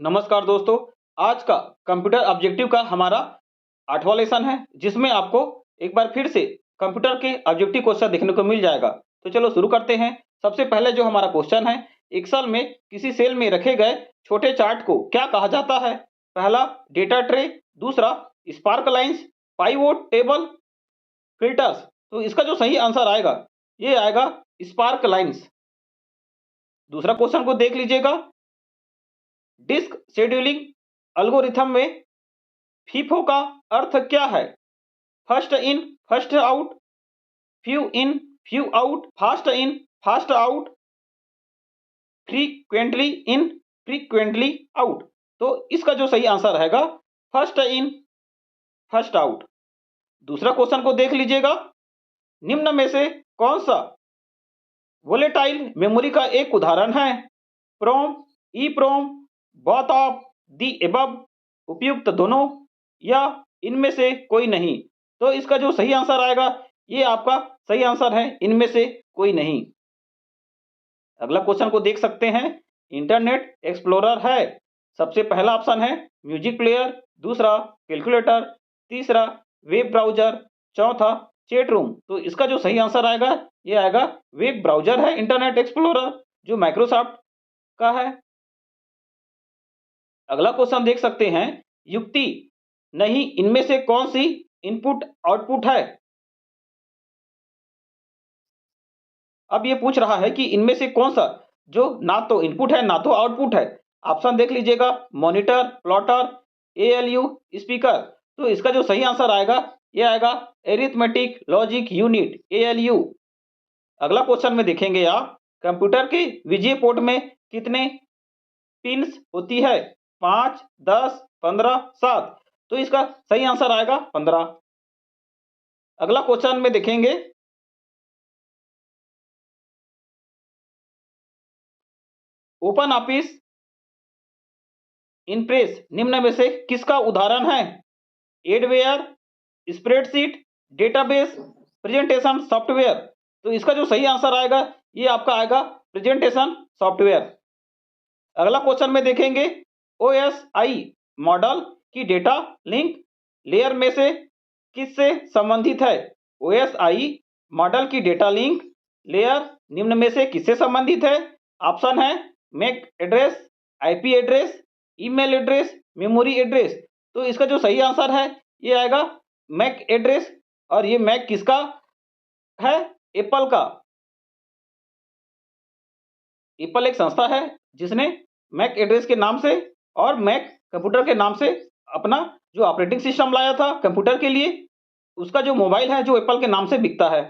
नमस्कार दोस्तों। आज का कंप्यूटर ऑब्जेक्टिव का हमारा 8वां लेसन है, जिसमें आपको एक बार फिर से कंप्यूटर के ऑब्जेक्टिव क्वेश्चन देखने को मिल जाएगा। तो चलो शुरू करते हैं। सबसे पहले जो हमारा क्वेश्चन है, एक्सेल में किसी सेल में रखे गए छोटे चार्ट को क्या कहा जाता है? पहला डेटा ट्रे, दूसरा spark lines, pivot table, filters. तो इसका जो सही आंसर आएगा ये आएगा स्पार्क लाइन्स। दूसरा क्वेश्चन को देख लीजिएगा। डिस्क शेड्यूलिंग एल्गोरिथम में फीफो का अर्थ क्या है? First in first out, few in few out, fast in fast out, frequently in frequently out. तो इसका जो सही आंसर रहेगा फर्स्ट इन फर्स्ट आउट। दूसरा क्वेश्चन को देख लीजिएगा। निम्न में से कौन सा वोलेटाइल मेमोरी का एक उदाहरण है? प्रोम, ई प्रोम, बोथ ऑफ दी एबव, उपयुक्त दोनों, या इनमें से कोई नहीं। तो इसका जो सही आंसर आएगा ये आपका सही आंसर है, इनमें से कोई नहीं। अगला क्वेश्चन को देख सकते हैं। इंटरनेट एक्सप्लोरर है। सबसे पहला ऑप्शन है म्यूजिक प्लेयर, दूसरा कैलकुलेटर, तीसरा वेब ब्राउजर, चौथा चैट रूम। तो इसका जो सही आंसर आएगा ये आएगा वेब ब्राउजर है इंटरनेट एक्सप्लोरर, जो माइक्रोसॉफ्ट का है। अगला क्वेश्चन देख सकते हैं। युक्ति नहीं इनमें से कौन सी इनपुट आउटपुट है? अब ये पूछ रहा है कि इनमें से कौन सा जो ना तो इनपुट है ना तो आउटपुट है। ऑप्शन देख लीजिएगा। Monitor, plotter, ALU, speaker. तो इसका जो सही आंसर आएगा ये आएगा एरिथमेटिक लॉजिक यूनिट, एएलयू। अगला क्वेश्चन में देखेंगे आप, कंप्यूटर के वीजीए पोर्ट में कितने पिन्स होती है? 5, 10, 15, 7। तो इसका सही आंसर आएगा 15। अगला क्वेश्चन में देखेंगे। ओपन ऑफिस इम्प्रेस निम्न में से किसका उदाहरण है? Adware, spreadsheet, database, presentation software. तो इसका जो सही आंसर आएगा ये आपका आएगा प्रेजेंटेशन सॉफ्टवेयर। अगला क्वेश्चन में देखेंगे। ओएसआई मॉडल की डेटा लिंक लेयर में से किससे संबंधित है? ओएसआई मॉडल की डेटा लिंक लेयर निम्न में से किससे संबंधित है? ऑप्शन है MAC address, IP address, email address, memory address. तो इसका जो सही आंसर है ये आएगा मैक एड्रेस। और ये मैक किसका है? एप्पल का। एप्पल एक संस्था है जिसने मैक एड्रेस के नाम से और मैक कंप्यूटर के नाम से अपना जो ऑपरेटिंग सिस्टम लाया था कंप्यूटर के लिए, उसका जो मोबाइल है जो एप्पल के नाम से बिकता है।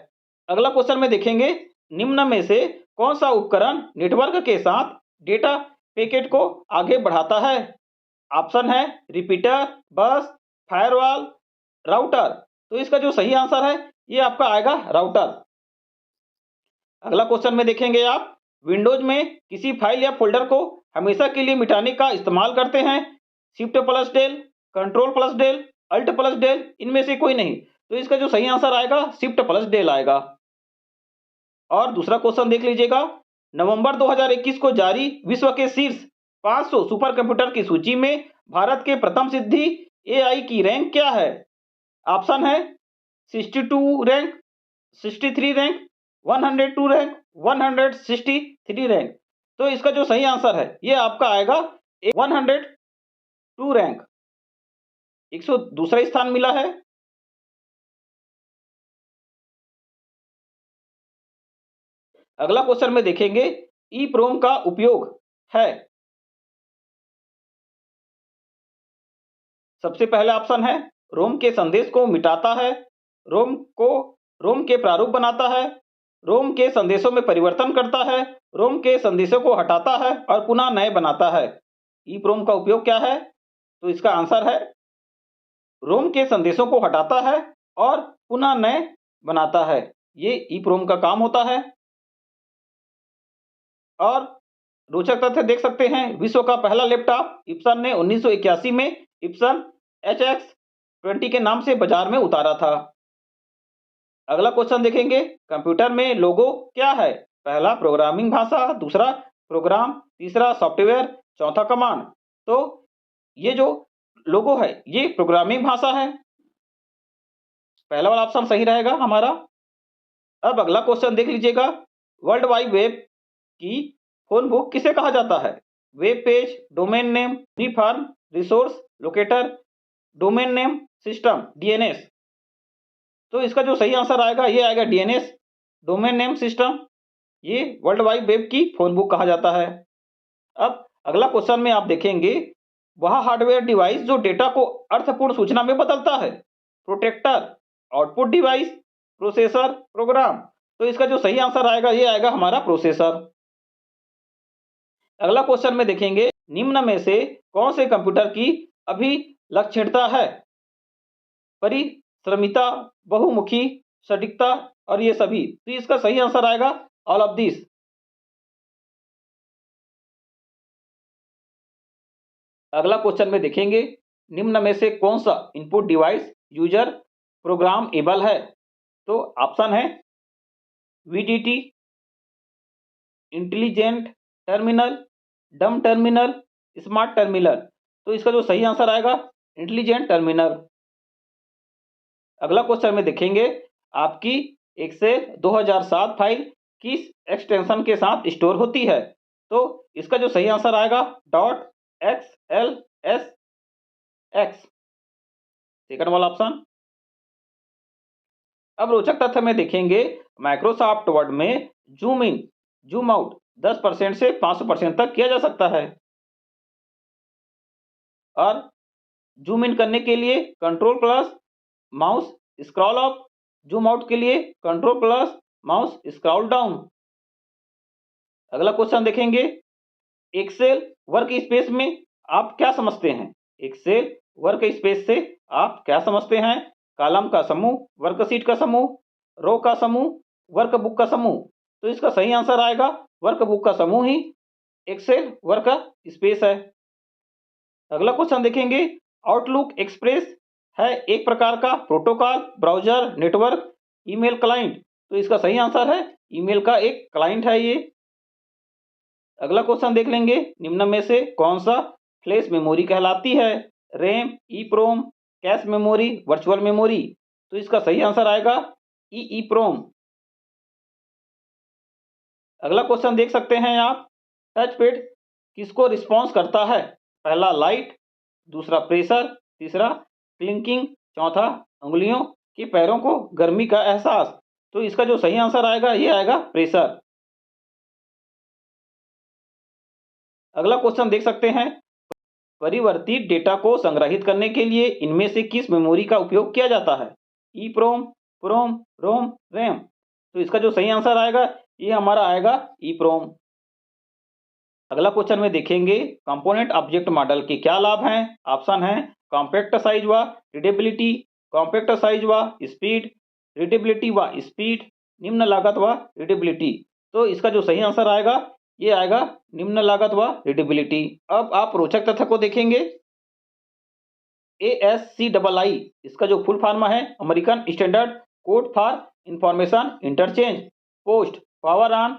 अगला क्वेश्चन में देखेंगे। निम्न में से कौन सा उपकरण नेटवर्क के साथ डेटा पैकेट को आगे बढ़ाता है? ऑप्शन है रिपीटर, बस, फायरवॉल, राउटर। तो इसका जो सही आंसर है ये आपका आएगा राउटर। अगला क्वेश्चन में देखेंगे आप, विंडोज में किसी फाइल या फोल्डर को हमेशा के लिए मिटाने का इस्तेमाल करते हैं? Shift plus del, control plus del, alt plus del, इनमें से कोई नहीं। तो इसका जो सही आंसर आएगा शिफ्ट प्लस डेल आएगा। और दूसरा क्वेश्चन देख लीजिएगा। नवंबर 2021 को जारी विश्व के शीर्ष 500 सुपर कंप्यूटर की सूची में भारत के प्रथम सिद्धि एआई की रैंक क्या है? ऑप्शन है 62 रैंक, 63 रैंक, 102 रैंक, 163 रैंक। तो इसका जो सही आंसर है ये आपका आएगा 102 रैंक, 102वां स्थान मिला है। अगला क्वेश्चन में देखेंगे। ई प्रोम का उपयोग है। सबसे पहला ऑप्शन है रोम के संदेश को मिटाता है, रोम के प्रारूप बनाता है, रोम के संदेशों में परिवर्तन करता है, रोम के संदेशों को हटाता है और पुनः नए बनाता है। ई प्रोम का उपयोग क्या है? तो इसका आंसर है रोम के संदेशों को हटाता है और पुनः नए बनाता है। ये ई प्रोम का काम होता है। और रोचक तथ्य देख सकते हैं। विश्व का पहला लैपटॉप इप्सन ने 1981 में इप्सन HX20 के नाम से बाजार में उतारा था। अगला क्वेश्चन देखेंगे। कंप्यूटर में लोगो क्या है? पहला प्रोग्रामिंग भाषा, दूसरा प्रोग्राम, तीसरा सॉफ्टवेयर, चौथा कमांड। तो ये जो लोगो है ये प्रोग्रामिंग भाषा है। पहला वाला ऑप्शन सही रहेगा हमारा। अब अगला क्वेश्चन देख लीजिएगा, वर्ल्ड वाइड वेब की फोन बुक किसे कहा जाता है? Web page, domain name, uniform resource locator, domain name system, DNS. तो इसका जो सही आंसर आएगा ये आएगा डीएनएस, डोमेन नेम सिस्टम। ये वर्ल्ड वाइड वेब की फोन बुक कहा जाता है। अब अगला क्वेश्चन में आप देखेंगे, वह हार्डवेयर डिवाइस जो डेटा को अर्थपूर्ण सूचना में बदलता है? Protector, output device, processor, program. तो इसका जो सही आंसर आएगा ये आएगा हमारा प्रोसेसर। अगला क्वेश्चन में देखेंगे, निम्न में से कौन से कंप्यूटर की अभिलक्षणता है? परिश्रमिता, बहुमुखी, सटीकता और ये सभी। तो इसका सही आंसर आएगा ऑल ऑफ दिस। अगला क्वेश्चन में देखेंगे, निम्न में से कौन सा input device user program able है? तो ऑप्शन है वीडीटी, इंटेलिजेंट टर्मिनल, डम टर्मिनल, स्मार्ट टर्मिनल। तो इसका जो सही आंसर आएगा इंटेलिजेंट टर्मिनल। अगला क्वेश्चन में देखेंगे, आपकी एक्सेल 2007 फाइल किस एक्सटेंशन के साथ स्टोर होती है? तो इसका जो सही आंसर आएगा .xlsx, सेकंड वाला ऑप्शन। अब रोचक तथ्य में देखेंगे, माइक्रोसॉफ्ट वर्ड में जूम इन जूम आउट 10% से 500% तक किया जा सकता है, और जूम इन करने के लिए control plus mouse scroll up, zoom out के लिए control plus mouse scroll down. अगला क्वेश्चन देखेंगे, एक्सेल वर्क स्पेस में आप क्या समझते हैं? एक्सेल वर्क स्पेस से आप क्या समझते हैं? कॉलम का समूह, वर्कशीट का समूह, रो का समूह, वर्कबुक का समूह। तो इसका सही आंसर आएगा वर्कबुक का समूह ही एक्सेल वर्क स्पेस है। अगला क्वेश्चन देखेंगे, आउटलुक एक्सप्रेस है एक प्रकार का protocol, browser, network, email client. तो इसका सही आंसर है ईमेल का एक क्लाइंट है ये। अगला क्वेश्चन देख लेंगे, निम्न में से कौन सा फ्लैश मेमोरी कहलाती है? RAM, EPROM, cache memory, virtual memory. तो इसका सही आंसर आएगा ईप्रोम। अगला क्वेश्चन देख सकते हैं आप, टच पैड किसको रिस्पॉन्स करता है? पहला लाइट, दूसरा प्रेशर, तीसरा क्लिंकिंग, चौथा उंगलियों के पैरों को गर्मी का एहसास। तो इसका जो सही आंसर आएगा ये आएगा प्रेशर। अगला क्वेश्चन देख सकते हैं, परिवर्तित डेटा को संग्रहित करने के लिए इनमें से किस मेमोरी का उपयोग किया जाता है? ईप्रोम, प्रोम, रोम, रैम। तो इसका जो सही आंसर आएगा ये हमारा आएगा ईप्रोम। अगला क्वेश्चन में देखेंगे, कंपोनेंट ऑब्जेक्ट मॉडल के क्या लाभ हैं? ऑप्शन है कॉम्पैक्ट साइज व रीडेबिलिटी, कॉम्पैक्ट साइज व स्पीड, रीडेबिलिटी व स्पीड, निम्न लागत व रीडेबिलिटी। तो इसका जो सही आंसर आएगा ये आएगा निम्न लागत व रीडेबिलिटी। अब आप रोचक तथ्य को देखेंगे, ASCII इसका जो फुल फॉर्म है American standard code for information interchange post power on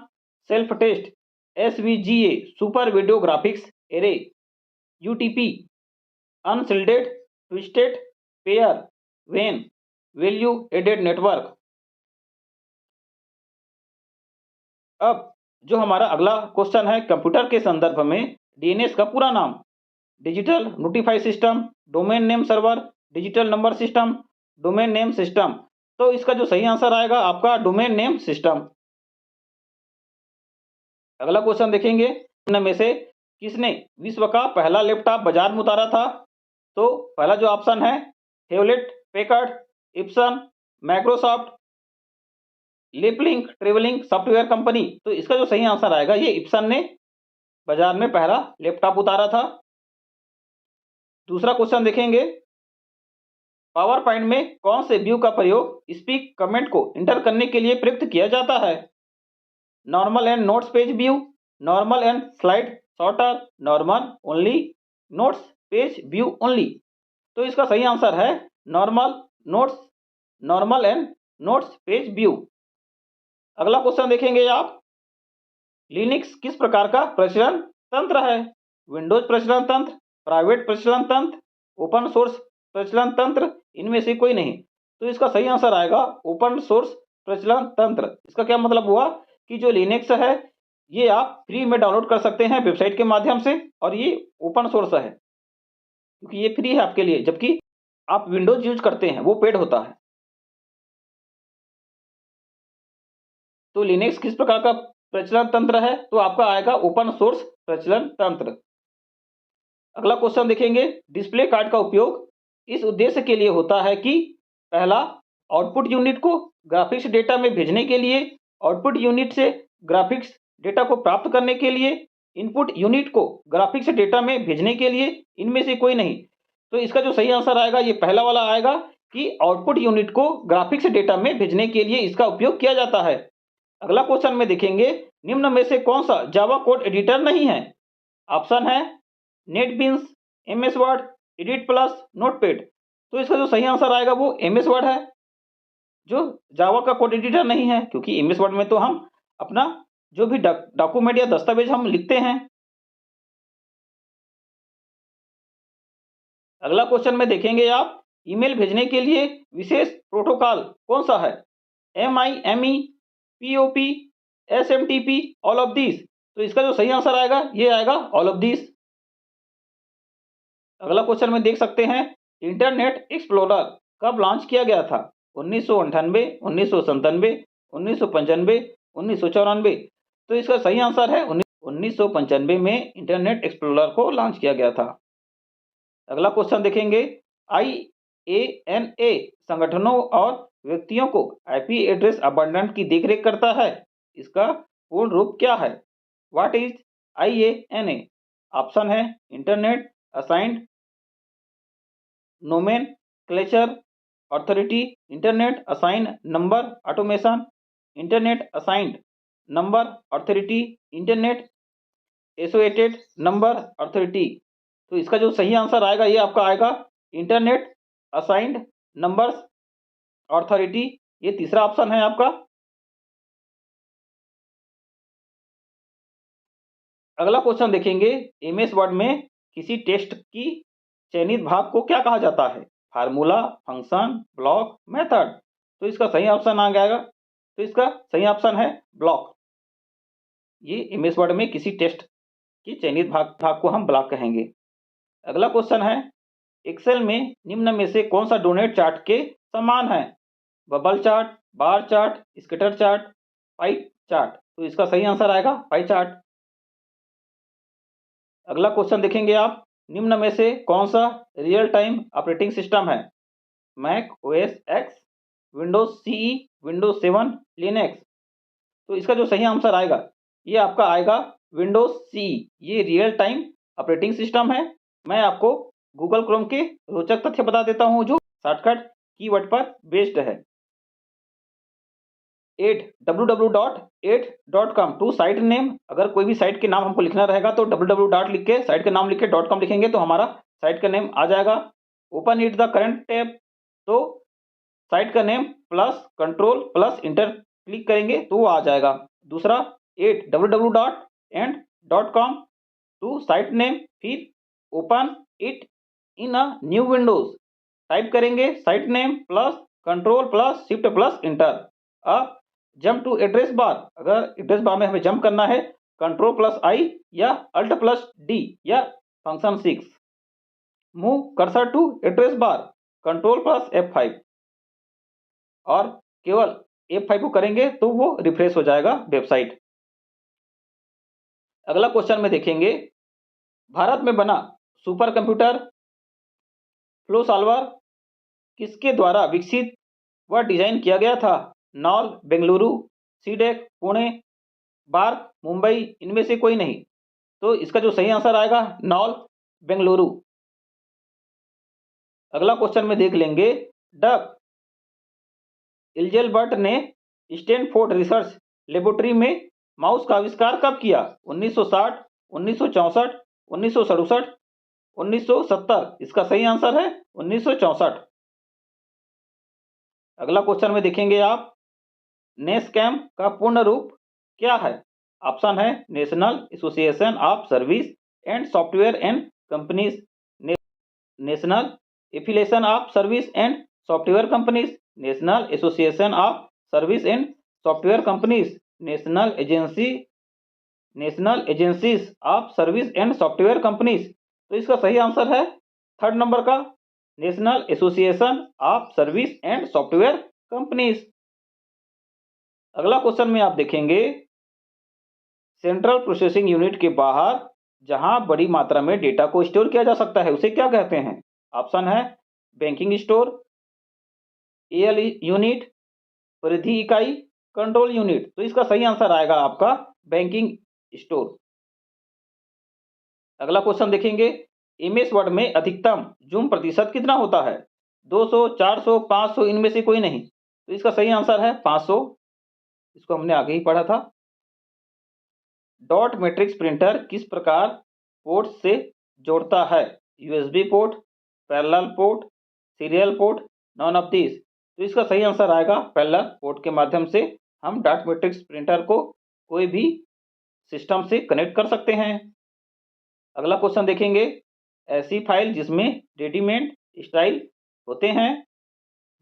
self test, SVGA super video graphics array, UTP unshielded twisted pair VAN value added network. अब जो हमारा अगला क्वेश्चन है, कंप्यूटर के संदर्भ में डीएनएस का पूरा नाम? Digital notify system, domain name server, digital number system, domain name system. तो इसका जो सही आंसर आएगा आपका डोमेन नेम सिस्टम। अगला क्वेश्चन देखेंगे, इनमें में से किसने विश्व का पहला लैपटॉप बाजार में उतारा था? तो पहला जो ऑप्शन है Hewlett Packard, Epson, Microsoft, Laplink traveling software company. तो इसका जो सही आंसर आएगा ये इप्सन ने बाजार में पहला लैपटॉप उतारा था। दूसरा क्वेश्चन देखेंगे, पावर पॉइंट में कौन से व्यू का प्रयोग स्पीक कमेंट को इंटर करने के लिए प्रयुक्त किया जाता है? Normal and notes page view, normal and slide sorter, normal only, notes page view only. तो इसका सही आंसर है normal notes, normal and notes page view. अगला क्वेश्चन देखेंगे आप, लिनक्स किस प्रकार का प्रचलन तंत्र है? विंडोज प्रचलन तंत्र, प्राइवेट प्रचलन तंत्र, ओपन सोर्स प्रचलन तंत्र, इनमें से कोई नहीं। तो इसका सही आंसर आएगा ओपन सोर्स प्रचलन तंत्र। इसका क्या मतलब हुआ कि जो लिनक्स है ये आप फ्री में डाउनलोड कर सकते हैं वेबसाइट के माध्यम से, और ये ओपन सोर्स है क्योंकि ये फ्री है आपके लिए, जबकि आप विंडोज यूज करते हैं वो पेड होता है। तो लिनक्स किस प्रकार का प्रचलन तंत्र है? तो आपका आएगा ओपन सोर्स प्रचलन तंत्र। अगला क्वेश्चन देखेंगे, डिस्प्ले कार्ड का उपयोग इस उद्देश्य के लिए होता है कि पहला, आउटपुट यूनिट को ग्राफिक्स डेटा में भेजने के लिए, आउटपुट यूनिट से ग्राफिक्स डेटा को प्राप्त करने के लिए, इनपुट यूनिट को ग्राफिक्स डेटा में भेजने के लिए, इनमें से कोई नहीं। तो इसका जो सही आंसर आएगा ये पहला वाला आएगा कि आउटपुट यूनिट को ग्राफिक्स डेटा में भेजने के लिए इसका उपयोग किया जाता है। अगला क्वेश्चन में देखेंगे, निम्न में से कौन सा जावा कोड एडिटर नहीं है? ऑप्शन है NetBeans, MS word, edit plus, notepad. तो इसका जो सही आंसर आएगा वो एमएस वर्ड है, जो जावा का कोड एडिटर नहीं है, क्योंकि एमएस वर्ड में तो हम अपना जो भी डॉक्यूमेंट या दस्तावेज हम लिखते हैं। अगला क्वेश्चन में देखेंगे आप, ईमेल भेजने के लिए विशेष प्रोटोकॉल कौन सा है? MIME, POP, SMTP, all of this. तो इसका जो सही आंसर आएगा ये आएगा ऑल ऑफ दिस। अगला क्वेश्चन में देख सकते हैं, इंटरनेट एक्सप्लोरर कब लॉन्च किया गया था? 1998, 1997, 1995, 1994। तो इसका सही आंसर है 1995 में इंटरनेट एक्सप्लोरर को लॉन्च किया गया था। अगला क्वेश्चन देखेंगे, IANA संगठनों और व्यक्तियों को IP एड्रेस अबंडन की देखरेख करता है। इसका पूर्ण रूप क्या है? What is IANA? ऑप्शन है internet assigned nomenclature authority, internet assigned number automation, internet assigned number authority, internet associated number authority. तो इसका जो सही आंसर आएगा ये आपका आएगा इंटरनेट असाइंड नंबर्स अथॉरिटी। ये तीसरा ऑप्शन है आपका। अगला क्वेश्चन देखेंगे, एमएस वर्ड में किसी टेक्स्ट की चयनित भाग को क्या कहा जाता है? Formula, function, block, method. तो इसका सही ऑप्शन आ जाएगा, तो इसका सही ऑप्शन है ब्लॉक। ये एमएस वर्ड में किसी टेक्स्ट की चयनित भाग को हम ब्लॉक कहेंगे। अगला क्वेश्चन है, एक्सेल में निम्न में से कौन सा डोनेट चार्ट के समान है? Bubble chart, bar chart, scatter chart, pie chart. तो इसका सही आंसर आएगा पाई चार्ट। अगला क्वेश्चन देखेंगे आप, निम्न में से कौन सा रियल टाइम ऑपरेटिंग सिस्टम है? Mac OS X, Windows CE, Windows 7, Linux. तो इसका जो सही आंसर आएगा ये आपका आएगा विंडोज CE। ये रियल टाइम ऑपरेटिंग सिस्टम है। मैं आपको गूगल क्रोम के रोचक तथ्य बता देता हूं जो शॉर्टकट कीवर्ड पर बेस्ड है। 8 www.8.com टू साइट नेम। अगर कोई भी साइट के नाम हमको लिखना रहेगा तो www. लिख के साइट का नाम लिख के .com लिखेंगे तो हमारा साइट का नेम आ जाएगा। Open it the current tab, तो साइट का name plus control plus enter click करेंगे तो वो आ जाएगा। दूसरा 8 www.and.com टू साइट नेम, फिर open it in a new windows type करेंगे site name plus control plus shift plus enter. अब जंप टू एड्रेस बार, अगर एड्रेस बार में हमें जंप करना है कंट्रोल प्लस I या अल्ट प्लस D या function 6। Move cursor to address bar, control plus F5, और केवल F5 को करेंगे तो वो रिफ्रेश हो जाएगा वेबसाइट। अगला क्वेश्चन में देखेंगे, भारत में बना सुपर कंप्यूटर फ्लो सॉल्वर किसके द्वारा विकसित व डिजाइन किया गया था? नॉल बेंगलुरु, सीडेक पुणे, बार्क मुंबई, इनमें से कोई नहीं। तो इसका जो सही आंसर आएगा नॉल बेंगलुरु। अगला क्वेश्चन में देख लेंगे, डग इल्जेलबर्ट ने स्टैनफोर्ड रिसर्च लेबोरेटरी में माउस का आविष्कार कब किया? 1960, 1964, 1967, 1970। इसका सही आंसर है 1964। अगला क्वेश्चन में देखेंगे आप, नेस्कैम का पूर्ण रूप क्या है? ऑप्शन है national association of service and software and companies, national affiliation of service and software companies, national association of service and software companies, national agencies of service and software companies. तो इसका सही आंसर है third number का, national association of service and software companies. अगला question में आप देखेंगे, central processing unit के बाहर जहां बड़ी मात्रा में डेटा को स्टोर किया जा सकता है उसे क्या कहते हैं? ऑप्शन है बैंकिंग स्टोर, एएल यूनिट, परिधि इकाई, कंट्रोल यूनिट। तो इसका सही आंसर आएगा आपका बैंकिंग स्टोर। अगला क्वेश्चन देखेंगे, एमएस वर्ड में अधिकतम जूम प्रतिशत कितना होता है? 200, 400, 500, इनमें से कोई नहीं। तो इसका सही आंसर है 500। इसको हमने आगे ही पढ़ा था। डॉट मैट्रिक्स प्रिंटर किस प्रकार पोर्ट से जोड़ता है? USB port, parallel port, serial port, non of this. तो इसका सही आंसर आएगा पैरेलल पोर्ट के माध्यम से हम डॉट मैट्रिक्स प्रिंटर को कोई भी सिस्टम से कनेक्ट कर सकते हैं। अगला क्वेश्चन देखेंगे, ऐसी फाइल जिसमें रेडीमेड स्टाइल होते हैं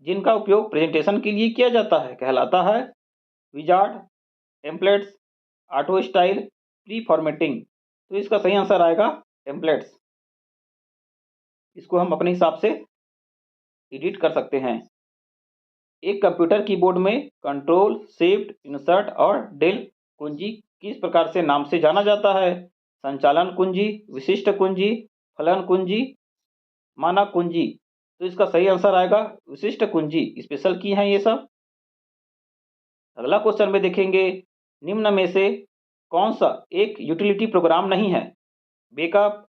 जिनका उपयोग प्रेजेंटेशन के लिए किया जाता है कहलाता है wizard, templates, auto style, pre formatting. तो इसका सही आंसर आएगा टेम्पलेट्स। इसको हम अपने हिसाब से एडिट कर सकते हैं। एक कंप्यूटर कीबोर्ड में कंट्रोल, शिफ्ट, इंसर्ट और डेल कुंजी किस प्रकार से नाम से जाना जाता है? संचालन कुंजी, विशिष्ट कुंजी, फलन कुंजी, मानक कुंजी। तो इसका सही आंसर आएगा विशिष्ट कुंजी, स्पेशल की हैं ये सब। अगला क्वेश्चन में देखेंगे, निम्न में से कौन सा एक यूटिलिटी प्रोग्राम नहीं है? बैकअप,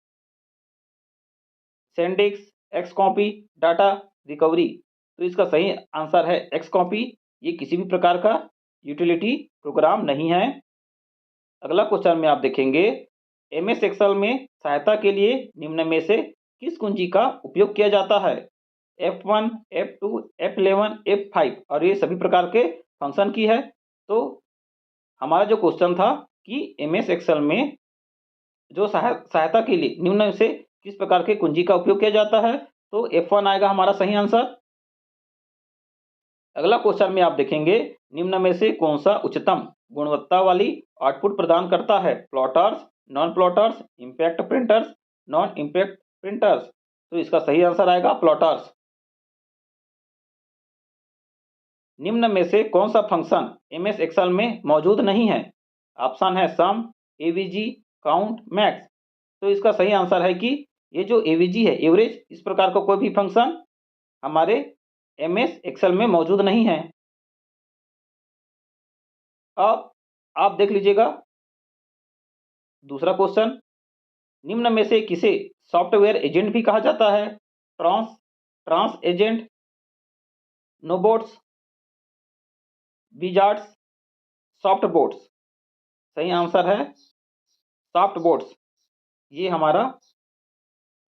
सेंडिक्स, एक्स कॉपी, डाटा रिकवरी। तो इसका सही आंसर है एक्स कॉपी। ये किसी भी प्रकार का यूटिलिटी प्रोग्राम नहीं है। अगला क्वेश्चन में आप देखेंगे, एमएस एक्सेल में सहायता के लिए निम्न में से किस कुंजी का उपयोग किया जाता है? F1, F2, F11, F5 और ये सभी प्रकार के फंक्शन की है। तो हमारा जो क्वेश्चन था कि एमएस एक्सेल में जो सहायता के लिए निम्न में से किस प्रकार के कुंजी का उपयोग किया जाता है, तो F1 आएगा हमारा सही आंसर। अगला क्वेश्चन में आप देखेंगे, निम्न में से कौन सा उच्चतम गुणवत्ता वाली आउटपुट प्रदान करता है? Plotters, non plotters, impact printers, non impact printers. तो इसका सही आंसर आएगा प्लॉटर्स। निम्न में से कौन सा फंक्शन एमएस एक्सेल में मौजूद नहीं है? ऑप्शन है सम, एवीजी, काउंट, मैक्स। तो इसका सही आंसर है कि ये जो एवीजी है, एवरेज, इस प्रकार का कोई भी फंक्शन हमारे एमएस एक्सेल में मौजूद नहीं है। अब आप देख लीजिएगा दूसरा क्वेश्चन, निम्न में से किसे सॉफ्टवेयर एजेंट भी कहा जाता है? Trans agent, knowbots, wizards, softbots. सही आंसर है सॉफ्टबोट्स। ये हमारा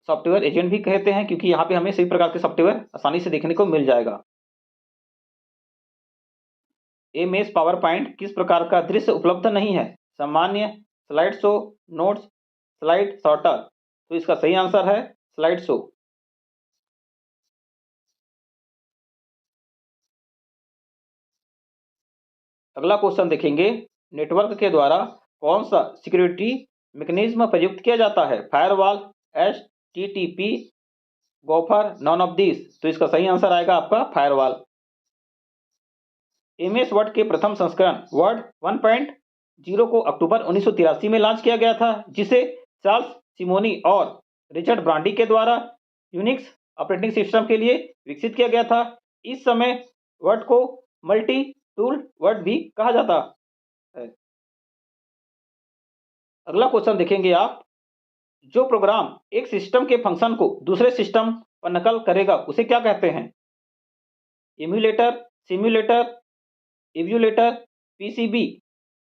सॉफ्टवेयर एजेंट भी कहते हैं क्योंकि यहाँ पे हमें सभी प्रकार के सॉफ्टवेयर आसानी से देखने को मिल जाएगा। एमएस पावर पॉइंट किस प्रकार का दृश्य उपलब्ध नहीं है? सामान्य, slide show, notes, slide sorter. तो इसका सही आंसर है स्लाइड शो। अगला क्वेश्चन देखेंगे, नेटवर्क के द्वारा कौन सा सिक्योरिटी मैकेनिज्म प्रयुक्त किया जाता है? Firewall, HTTP, gopher, none of this. तो इसका सही आंसर आएगा आपका फायरवॉल। एमएस वर्ड के प्रथम संस्करण वर्ड 1.0 को अक्टूबर 1983 में लॉन्च किया गया था, जिसे चार्ल्स सिमोनी और रिचर्ड ब्रांडी के द्वारा यूनिक्स ऑपरेटिंग सिस्टम के लिए विकसित किया गया था। इस समय वर्ड को मल्टी टूल वर्ड भी कहा जाता है। अगला क्वेश्चन देखेंगे आप, जो प्रोग्राम एक सिस्टम के फंक्शन को दूसरे सिस्टम पर नकल करेगा उसे क्या कहते हैं? Emulator, simulator, evaluator, PCB.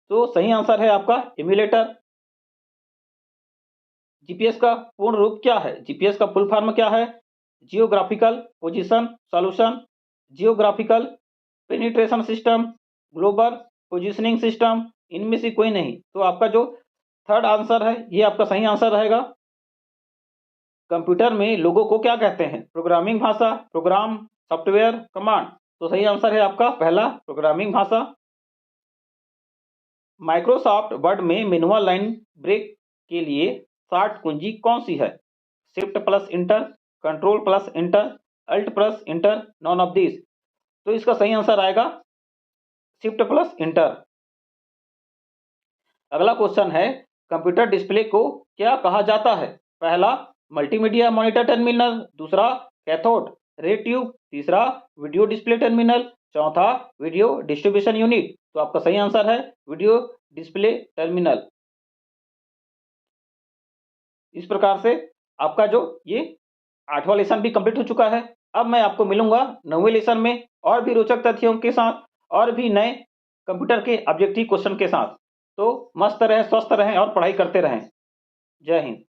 तो सही आंसर है आपका इम्यूलेटर। जीपीएस का पूर्ण रूप क्या है? जीपीएस का फुल फॉर्म क्या है? Geographical position solution, geographical penetration system, global positioning system, इनमें से कोई नहीं। तो आपका जो थर्ड आंसर है ये आपका सही आंसर रहेगा। कंप्यूटर में लोगों को क्या कहते हैं? प्रोग्रामिंग भाषा, प्रोग्राम, सॉफ्टवेयर, कमांड। तो सही आंसर है आपका पहला, प्रोग्रामिंग भाषा। माइक्रोसॉफ्ट वर्ड में मैनुअल लाइन ब्रेक के लिए शॉर्ट कुंजी कौन सी है? Shift plus enter, control plus enter, alt plus enter, none of this. तो इसका सही आंसर आएगा शिफ्ट प्लस इंटर। अगला क्वेश्चन है, कंप्यूटर डिस्प्ले को क्या कहा जाता है? पहला, मल्टीमीडिया मॉनिटर टर्मिनल, दूसरा कैथोड रे ट्यूब, तीसरा वीडियो डिस्प्ले टर्मिनल, चौथा वीडियो डिस्ट्रीब्यूशन यूनिट। तो आपका सही आंसर है वीडियो डिस्प्ले टर्मिनल। इस प्रकार से आपका जो ये 8वां लेसन भी कंप्लीट हो चुका है। अब मैं आपको मिलूंगा 9वें लेसन में और भी रोचक तथ्यों के साथ और भी नए कंप्यूटर के ऑब्जेक्टिव क्वेश्चन के साथ। तो मस्त रहें, स्वस्थ रहें और पढ़ाई करते रहें। जय हिंद।